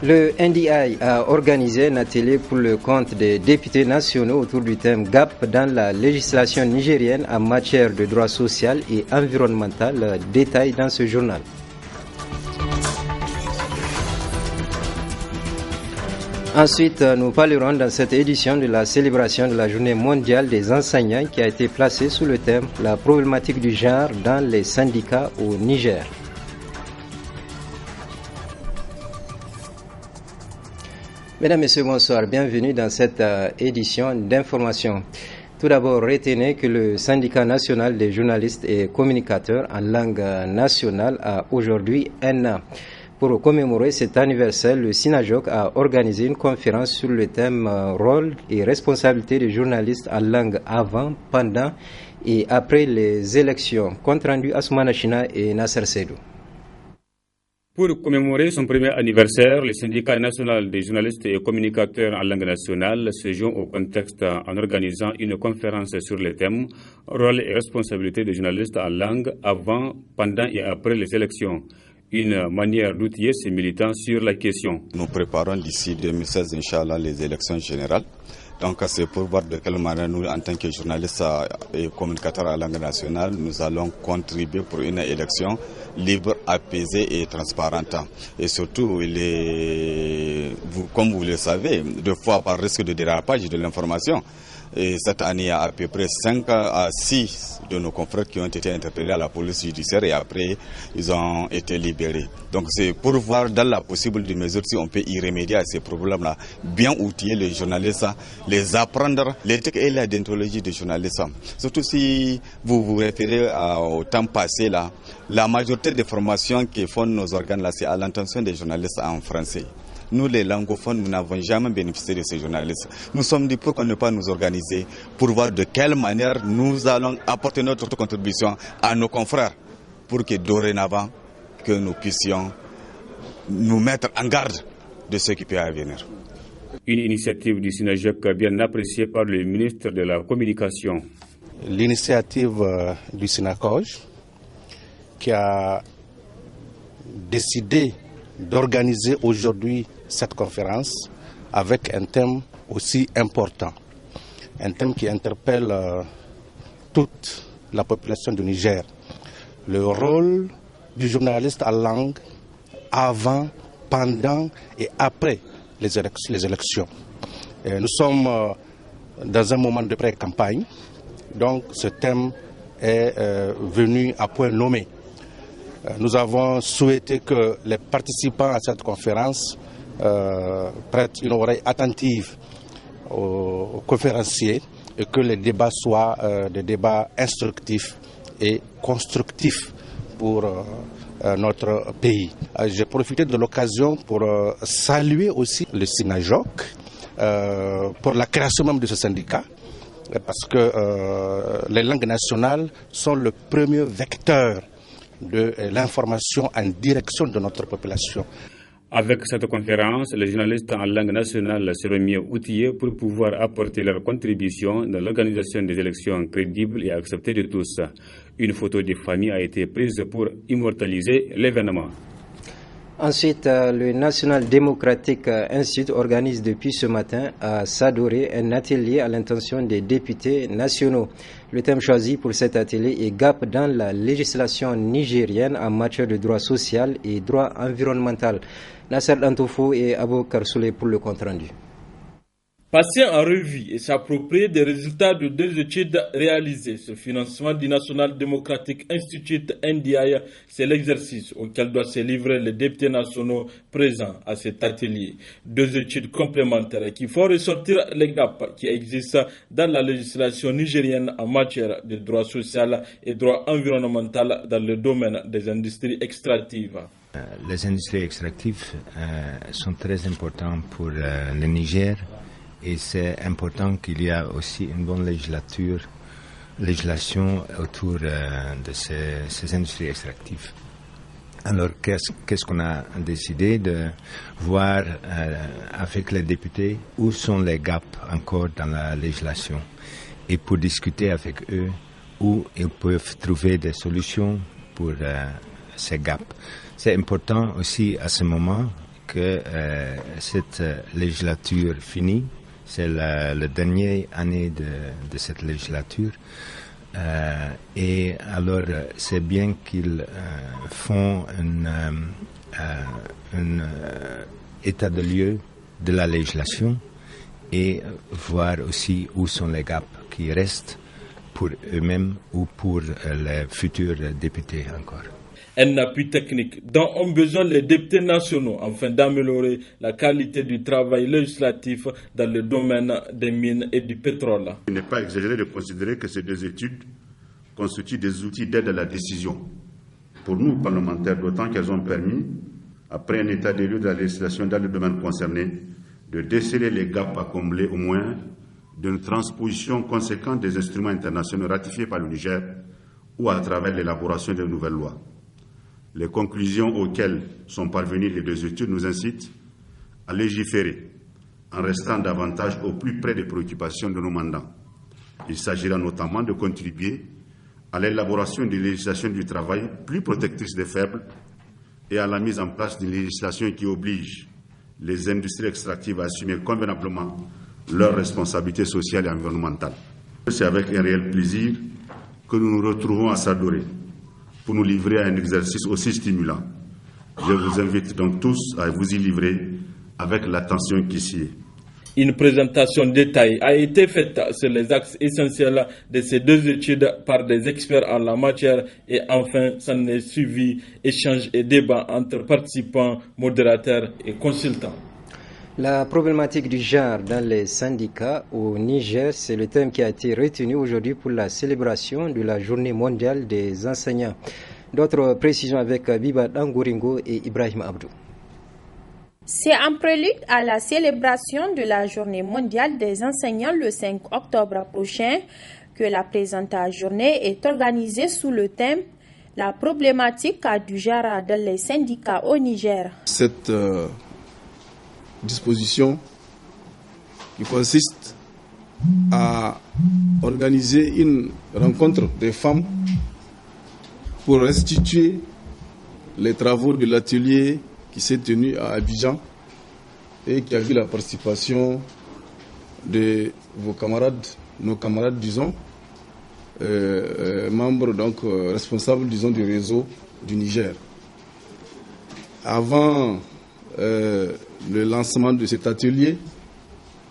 Le NDI a organisé un atelier pour le compte des députés nationaux autour du thème GAP dans la législation nigérienne en matière de droit social et environnemental. Détail dans ce journal. Ensuite, nous parlerons dans cette édition de la célébration de la Journée mondiale des enseignants qui a été placée sous le thème « La problématique du genre dans les syndicats au Niger ». Mesdames, Messieurs, bonsoir. Bienvenue dans cette édition d'information. Tout d'abord, retenez que le syndicat national des journalistes et communicateurs en langue nationale a aujourd'hui un an. Pour commémorer cet anniversaire, le SYNAJOC a organisé une conférence sur le thème rôle et responsabilité des journalistes en langue avant, pendant et après les élections. Compte rendu Assoumana China et Nasser Sedou. Pour commémorer son premier anniversaire, le syndicat national des journalistes et communicateurs en langue nationale se joint au contexte en organisant une conférence sur le thème rôle et responsabilité des journalistes en langue avant, pendant et après les élections. Une manière d'outiller ses militants sur la question. Nous préparons d'ici 2016, Inch'Allah, les élections générales. Donc c'est pour voir de quelle manière nous, en tant que journalistes et communicateurs en langue nationale, nous allons contribuer pour une élection libre, apaisée et transparente. Et surtout, comme vous le savez, deux fois par risque de dérapage de l'information. Et cette année, il y a à peu près 5 à 6 de nos confrères qui ont été interpellés à la police judiciaire et après, ils ont été libérés. Donc c'est pour voir dans la possible de mesure si on peut y remédier à ces problèmes-là. Bien outiller les journalistes, les apprendre l'éthique et la déontologie des journalistes. Surtout si vous vous référez au temps passé, là, la majorité des formations qui font nos organes, là, c'est à l'intention des journalistes en français. Nous, les langophones, nous n'avons jamais bénéficié de ces journalistes. Nous sommes dit pourquoi ne pas nous organiser pour voir de quelle manière nous allons apporter notre contribution à nos confrères pour que dorénavant, que nous puissions nous mettre en garde de ce qui peut venir. Une initiative du SYNAJOC bien appréciée par le ministre de la Communication. L'initiative du SYNACOJ qui a décidé d'organiser aujourd'hui cette conférence avec un thème aussi important. Un thème qui interpelle toute la population du Niger. Le rôle du journaliste en langue avant, pendant et après les élections. Et nous sommes dans un moment de pré-campagne, donc ce thème est venu à point nommé. Nous avons souhaité que les participants à cette conférence prêtent une oreille attentive aux conférenciers et que les débats soient des débats instructifs et constructifs pour notre pays. J'ai profité de l'occasion pour saluer aussi le SYNAJOC pour la création même de ce syndicat, parce que les langues nationales sont le premier vecteur de l'information en direction de notre population. Avec cette conférence, les journalistes en langue nationale seront mieux outillés pour pouvoir apporter leur contribution dans l'organisation des élections crédibles et acceptées de tous. Une photo de famille a été prise pour immortaliser l'événement. Ensuite, le National Democratic Institute organise depuis ce matin à Sadoré un atelier à l'intention des députés nationaux. Le thème choisi pour cet atelier est GAP dans la législation nigérienne en matière de droit social et droit environnemental. Nasser Dantoufou et Abou Karsoulé pour le compte-rendu. Passer en revue et s'approprier des résultats de 2 études réalisées sur le financement du National Democratic Institute NDI, c'est l'exercice auquel doivent se livrer les députés nationaux présents à cet atelier. 2 études complémentaires qui font ressortir les gaps qui existent dans la législation nigérienne en matière de droit social et droit environnemental dans le domaine des industries extractives. Les industries extractives sont très importantes pour le Niger. Et c'est important qu'il y ait aussi une bonne législation autour de ces industries extractives. Alors, qu'est-ce qu'on a décidé de voir avec les députés, où sont les gaps encore dans la législation, et pour discuter avec eux où ils peuvent trouver des solutions pour ces gaps. C'est important aussi à ce moment que cette législature finit. C'est la dernière année de cette législature. Et alors, c'est bien qu'ils font un état de lieu de la législation et voir aussi où sont les gaps qui restent pour eux-mêmes ou pour les futurs députés encore. Un appui technique dont ont besoin les députés nationaux afin d'améliorer la qualité du travail législatif dans le domaine des mines et du pétrole. Il n'est pas exagéré de considérer que ces deux études constituent des outils d'aide à la décision. Pour nous, parlementaires, d'autant qu'elles ont permis, après un état des lieux de la législation dans le domaine concerné, de déceler les gaps à combler au moins d'une transposition conséquente des instruments internationaux ratifiés par le Niger ou à travers l'élaboration de nouvelles lois. Les conclusions auxquelles sont parvenues les deux études nous incitent à légiférer en restant davantage au plus près des préoccupations de nos mandants. Il s'agira notamment de contribuer à l'élaboration d'une législation du travail plus protectrice des faibles et à la mise en place d'une législation qui oblige les industries extractives à assumer convenablement leurs responsabilités sociales et environnementales. C'est avec un réel plaisir que nous nous retrouvons à Sadoré pour nous livrer à un exercice aussi stimulant. Je vous invite donc tous à vous y livrer avec l'attention qui s'y est. Une présentation détaillée a été faite sur les axes essentiels de ces deux études par des experts en la matière et enfin s'en est suivi échange et débat entre participants, modérateurs et consultants. La problématique du genre dans les syndicats au Niger, c'est le thème qui a été retenu aujourd'hui pour la célébration de la Journée mondiale des enseignants. D'autres précisions avec Biba Dangoringo et Ibrahim Abdou. C'est en prélude à la célébration de la Journée mondiale des enseignants le 5 octobre prochain que la présente journée est organisée sous le thème « La problématique du genre dans les syndicats au Niger ». Cette disposition qui consiste à organiser une rencontre des femmes pour restituer les travaux de l'atelier qui s'est tenu à Abidjan et qui a vu la participation de vos camarades, nos camarades, disons, membres, donc responsables, disons, du réseau du Niger. Avant le lancement de cet atelier,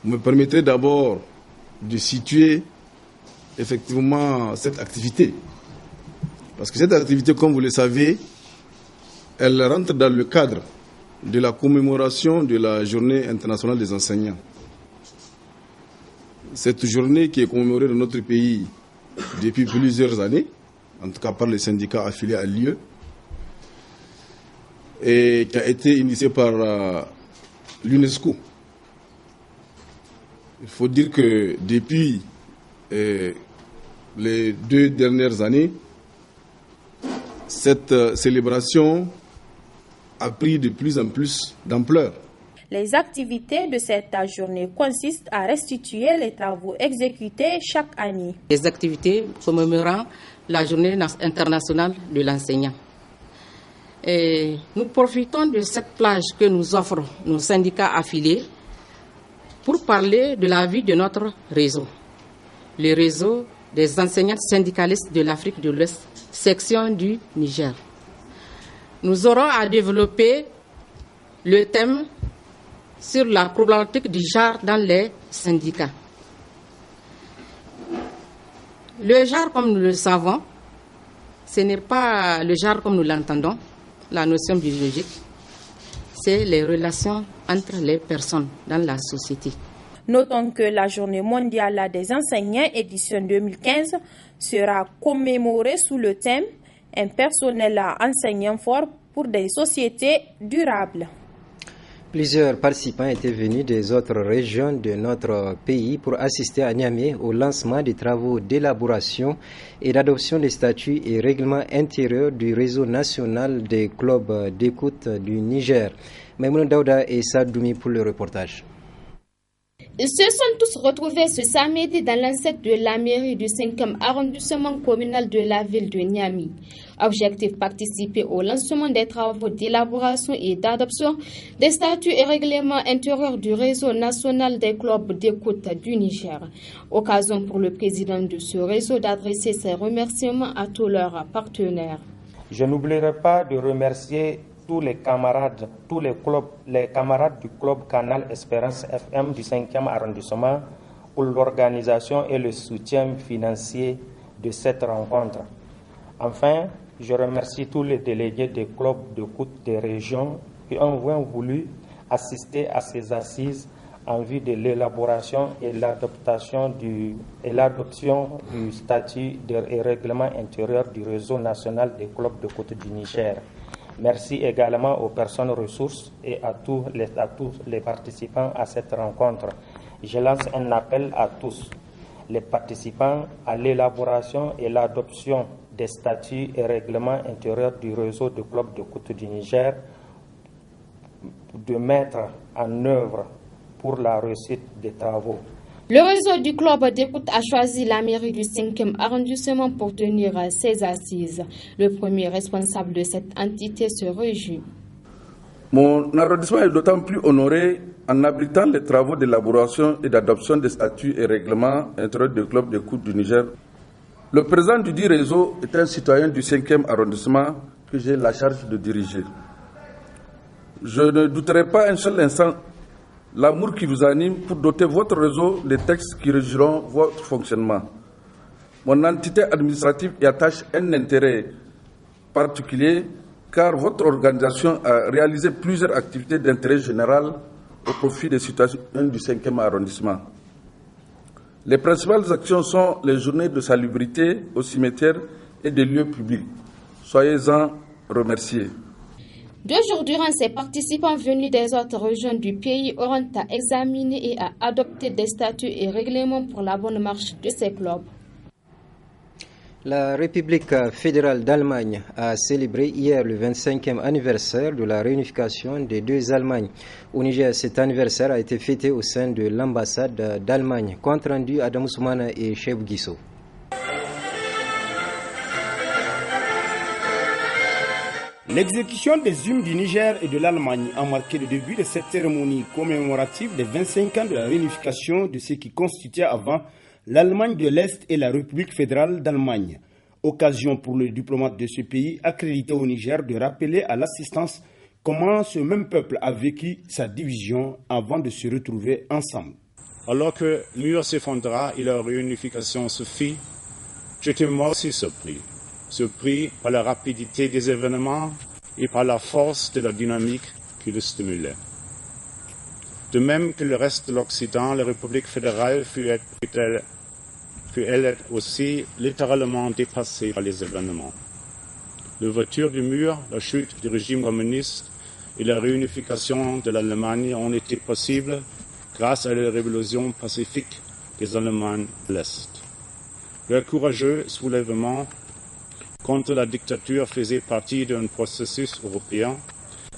vous me permettrez d'abord de situer effectivement cette activité. Parce que cette activité, comme vous le savez, elle rentre dans le cadre de la commémoration de la Journée internationale des enseignants. Cette journée qui est commémorée dans notre pays depuis plusieurs années, en tout cas par les syndicats affiliés à l'IE, et qui a été initiée par l'UNESCO. Il faut dire que depuis les 2 dernières années, cette célébration a pris de plus en plus d'ampleur. Les activités de cette journée consistent à restituer les travaux exécutés chaque année. Les activités commémorant la Journée internationale de l'enseignant. Et nous profitons de cette plage que nous offrent nos syndicats affiliés pour parler de la vie de notre réseau. Le réseau des enseignants syndicalistes de l'Afrique de l'Ouest, section du Niger. Nous aurons à développer le thème sur la problématique du genre dans les syndicats. Le genre, comme nous le savons, ce n'est pas le genre comme nous l'entendons, la notion biologique, c'est les relations entre les personnes dans la société. Notons que la Journée mondiale des enseignants édition 2015 sera commémorée sous le thème « Un personnel enseignant fort pour des sociétés durables ». Plusieurs participants étaient venus des autres régions de notre pays pour assister à Niamey au lancement des travaux d'élaboration et d'adoption des statuts et règlements intérieurs du réseau national des clubs d'écoute du Niger. Maïmouna Daouda et Sadoumi pour le reportage. Ils se sont tous retrouvés ce samedi dans l'enceinte de la mairie du 5e arrondissement communal de la ville de Niamey. Objectif: participer au lancement des travaux d'élaboration et d'adoption des statuts et règlements intérieurs du réseau national des clubs d'écoute du Niger. Occasion pour le président de ce réseau d'adresser ses remerciements à tous leurs partenaires. Je n'oublierai pas de remercier tous les camarades du club Canal Espérance FM du 5e arrondissement pour l'organisation et le soutien financier de cette rencontre. Enfin, je remercie tous les délégués des clubs d'écoute des régions qui ont voulu assister à ces assises en vue de l'élaboration et l'adoption du statut et règlement intérieur du réseau national des clubs d'écoute du Niger. Merci également aux personnes ressources et à tous les participants à cette rencontre. Je lance un appel à tous les participants à l'élaboration et l'adoption des statuts et règlements intérieurs du réseau de clubs d'écoute du Niger de mettre en œuvre pour la réussite des travaux. Le réseau du club d'écoute a choisi la mairie du 5e arrondissement pour tenir ses assises. Le premier responsable de cette entité se réjouit. Mon arrondissement est d'autant plus honoré en abritant les travaux d'élaboration et d'adoption des statuts et règlements intérieurs du club d'écoute du Niger. Le président du dit réseau est un citoyen du 5e arrondissement que j'ai la charge de diriger. Je ne douterai pas un seul instant l'amour qui vous anime pour doter votre réseau des textes qui régiront votre fonctionnement. Mon entité administrative y attache un intérêt particulier car votre organisation a réalisé plusieurs activités d'intérêt général au profit des citoyens du 5e arrondissement. Les principales actions sont les journées de salubrité au cimetière et des lieux publics. Soyez-en remerciés. 2 jours durant, ces participants venus des autres régions du pays auront à examiner et à adopter des statuts et règlements pour la bonne marche de ces clubs. La République fédérale d'Allemagne a célébré hier le 25e anniversaire de la réunification des 2 Allemagnes. Au Niger, cet anniversaire a été fêté au sein de l'ambassade d'Allemagne. Compte rendu Adam Soumana et Cheb Guisso. L'exécution des hymnes du Niger et de l'Allemagne a marqué le début de cette cérémonie commémorative des 25 ans de la réunification de ce qui constituait avant l'Allemagne de l'Est et la République fédérale d'Allemagne. Occasion pour le diplomate de ce pays accrédité au Niger de rappeler à l'assistance comment ce même peuple a vécu sa division avant de se retrouver ensemble. Alors que le mur s'effondra et la réunification se fit, j'étais moi aussi surpris par la rapidité des événements et par la force de la dynamique qui le stimulait. De même que le reste de l'Occident, la République fédérale fut elle aussi littéralement dépassée par les événements. L'ouverture du mur, la chute du régime communiste et la réunification de l'Allemagne ont été possibles grâce à la révolution pacifique des Allemands de l'Est. Leur courageux soulèvement contre la dictature faisait partie d'un processus européen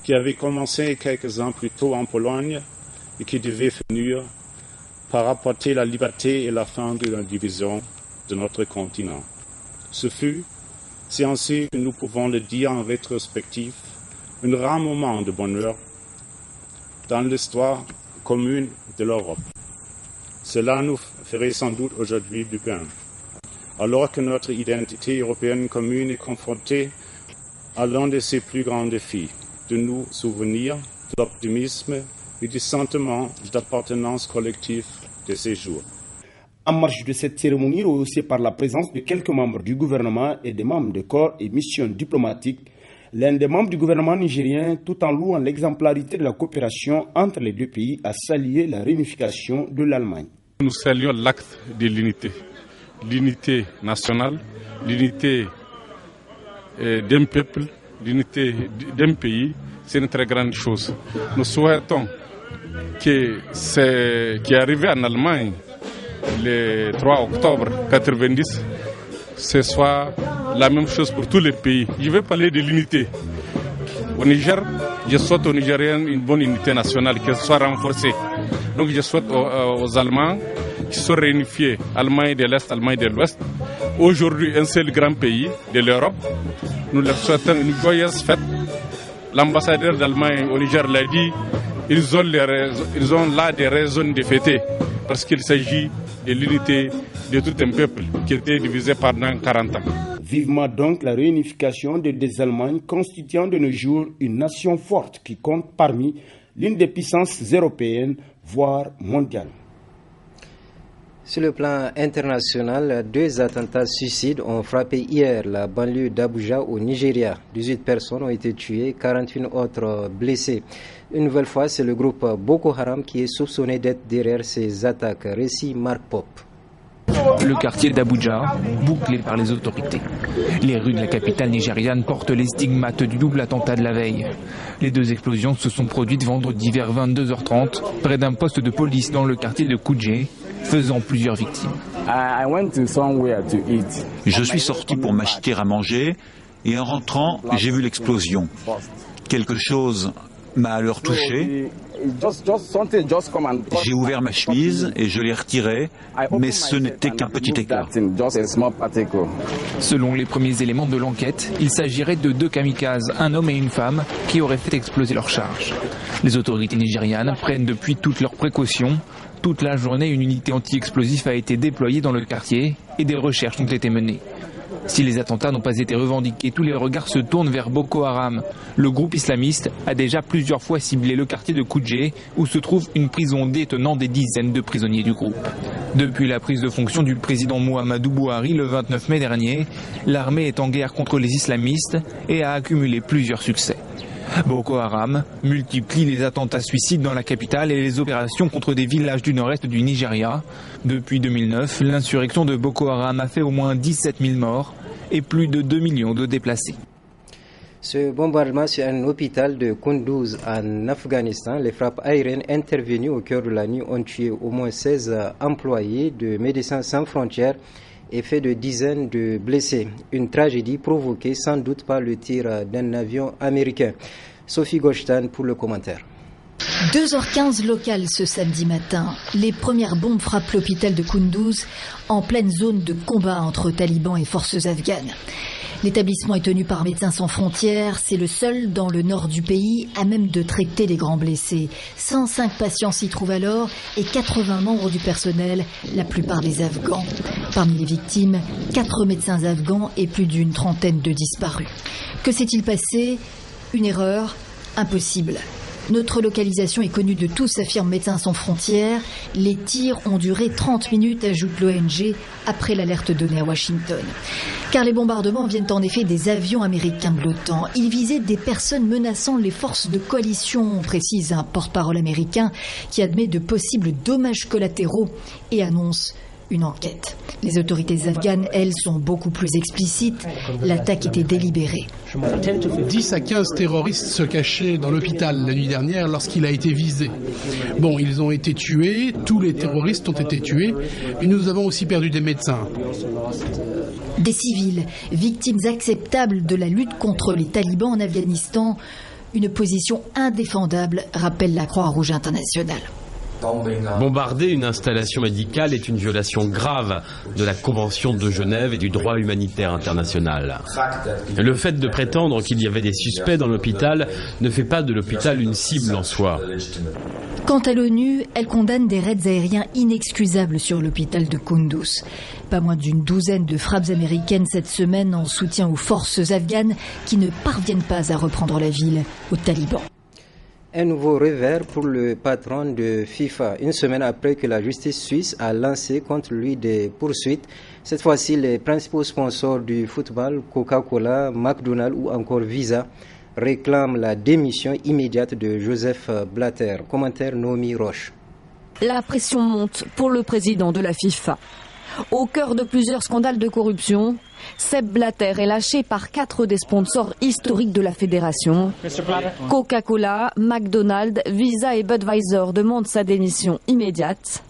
qui avait commencé quelques ans plus tôt en Pologne et qui devait finir par apporter la liberté et la fin de la division de notre continent. Ce fut, c'est ainsi que nous pouvons le dire en rétrospective, un rare moment de bonheur dans l'histoire commune de l'Europe. Cela nous ferait sans doute aujourd'hui du bien. Alors que notre identité européenne commune est confrontée à l'un de ses plus grands défis, de nous souvenir de l'optimisme et du sentiment d'appartenance collective de ces jours. En marge de cette cérémonie, rehaussée par la présence de quelques membres du gouvernement et des membres de corps et missions diplomatiques, l'un des membres du gouvernement nigérien, tout en louant l'exemplarité de la coopération entre les 2 pays, a salué la réunification de l'Allemagne. Nous saluons l'acte de l'unité nationale, l'unité d'un peuple, l'unité d'un pays, c'est une très grande chose. Nous souhaitons que ce qui est arrivé en Allemagne le 3 octobre 1990, ce soit la même chose pour tous les pays. Je vais parler de l'unité. Au Niger, je souhaite aux Nigériens une bonne unité nationale, qu'elle soit renforcée. Donc je souhaite aux Allemands qui sont réunifiés, Allemagne de l'Est, Allemagne de l'Ouest, aujourd'hui un seul grand pays de l'Europe. Nous leur souhaitons une joyeuse fête. L'ambassadeur d'Allemagne au Niger l'a dit, ils ont là des raisons de fêter, parce qu'il s'agit de l'unité de tout un peuple qui était divisé pendant 40 ans. Vivement donc la réunification des Allemagnes constituant de nos jours une nation forte qui compte parmi l'une des puissances européennes, voire mondiales. Sur le plan international, 2 attentats suicides ont frappé hier la banlieue d'Abuja au Nigeria. 18 personnes ont été tuées, 41 autres blessées. Une nouvelle fois, c'est le groupe Boko Haram qui est soupçonné d'être derrière ces attaques. Récit Marc Pop. Le quartier d'Abuja, bouclé par les autorités. Les rues de la capitale nigériane portent les stigmates du double attentat de la veille. Les 2 explosions se sont produites vendredi vers 22h30 près d'un poste de police dans le quartier de Kuje, faisant plusieurs victimes. Je suis sorti pour m'acheter à manger et en rentrant, j'ai vu l'explosion. Quelque chose m'a alors touché. J'ai ouvert ma chemise et je l'ai retirée, mais ce n'était qu'un petit éclat. Selon les premiers éléments de l'enquête, il s'agirait de 2 kamikazes, un homme et une femme, qui auraient fait exploser leur charge. Les autorités nigérianes prennent depuis toutes leurs précautions. Toute la journée, une unité anti-explosif a été déployée dans le quartier et des recherches ont été menées. Si les attentats n'ont pas été revendiqués, tous les regards se tournent vers Boko Haram. Le groupe islamiste a déjà plusieurs fois ciblé le quartier de Kuje, où se trouve une prison détenant des dizaines de prisonniers du groupe. Depuis la prise de fonction du président Muhammadu Buhari le 29 mai dernier, l'armée est en guerre contre les islamistes et a accumulé plusieurs succès. Boko Haram multiplie les attentats suicides dans la capitale et les opérations contre des villages du nord-est du Nigeria. Depuis 2009, l'insurrection de Boko Haram a fait au moins 17 000 morts et plus de 2 millions de déplacés. Ce bombardement sur un hôpital de Kunduz en Afghanistan, les frappes aériennes intervenues au cœur de la nuit ont tué au moins 16 employés de Médecins sans frontières et fait de dizaines de blessés. Une tragédie provoquée sans doute par le tir d'un avion américain. Sophie Goshtan pour le commentaire. 2h15 local ce samedi matin. Les premières bombes frappent l'hôpital de Kunduz en pleine zone de combat entre talibans et forces afghanes. L'établissement est tenu par Médecins sans frontières. C'est le seul dans le nord du pays à même de traiter les grands blessés. 105 patients s'y trouvent alors et 80 membres du personnel, la plupart des Afghans. Parmi les victimes, 4 médecins afghans et plus d'une trentaine de disparus. Que s'est-il passé? Une erreur? Impossible. Notre localisation est connue de tous, affirme Médecins sans frontières. Les tirs ont duré 30 minutes, ajoute l'ONG, après l'alerte donnée à Washington. Car les bombardements viennent en effet des avions américains de l'OTAN. Ils visaient des personnes menaçant les forces de coalition, précise un porte-parole américain qui admet de possibles dommages collatéraux et annonce une enquête. Les autorités afghanes, elles, sont beaucoup plus explicites. L'attaque était délibérée. 10 à 15 terroristes se cachaient dans l'hôpital la nuit dernière lorsqu'il a été visé. Bon, ils ont été tués, tous les terroristes ont été tués, mais nous avons aussi perdu des médecins. Des civils, victimes acceptables de la lutte contre les talibans en Afghanistan. Une position indéfendable, rappelle la Croix-Rouge internationale. Bombarder une installation médicale est une violation grave de la Convention de Genève et du droit humanitaire international. Le fait de prétendre qu'il y avait des suspects dans l'hôpital ne fait pas de l'hôpital une cible en soi. Quant à l'ONU, elle condamne des raids aériens inexcusables sur l'hôpital de Kunduz. Pas moins d'une douzaine de frappes américaines cette semaine en soutien aux forces afghanes qui ne parviennent pas à reprendre la ville aux talibans. Un nouveau revers pour le patron de FIFA, une semaine après que la justice suisse a lancé contre lui des poursuites. Cette fois-ci, les principaux sponsors du football, Coca-Cola, McDonald's ou encore Visa, réclament la démission immédiate de Joseph Blatter. Commentaire Noémie Roche. La pression monte pour le président de la FIFA. Au cœur de plusieurs scandales de corruption, Sepp Blatter est lâché par 4 des sponsors historiques de la fédération. Coca-Cola, McDonald's, Visa et Budweiser demandent sa démission immédiate.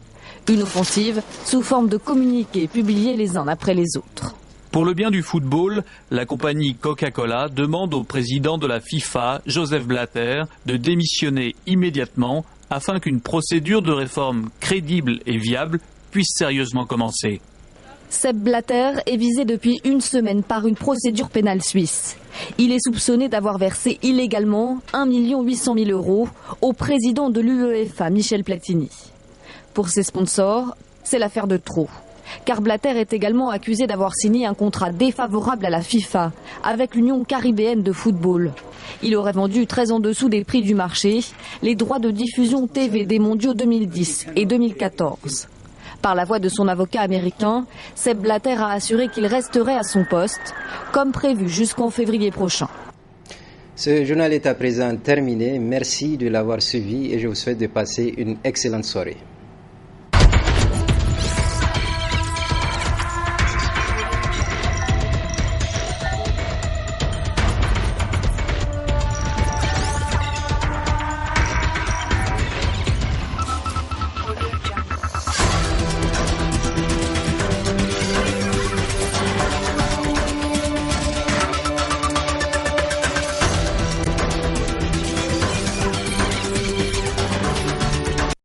Une offensive sous forme de communiqués publiés les uns après les autres. Pour le bien du football, la compagnie Coca-Cola demande au président de la FIFA, Joseph Blatter, de démissionner immédiatement afin qu'une procédure de réforme crédible et viable puisse sérieusement commencer. Sepp Blatter est visé depuis une semaine par une procédure pénale suisse. Il est soupçonné d'avoir versé illégalement 1 800 000 € au président de l'UEFA, Michel Platini. Pour ses sponsors, c'est l'affaire de trop. Car Blatter est également accusé d'avoir signé un contrat défavorable à la FIFA avec l'Union caribéenne de football. Il aurait vendu très en dessous des prix du marché les droits de diffusion TV des mondiaux 2010 et 2014. Par la voix de son avocat américain, Sepp Blatter a assuré qu'il resterait à son poste, comme prévu jusqu'en février prochain. Ce journal est à présent terminé. Merci de l'avoir suivi et je vous souhaite de passer une excellente soirée.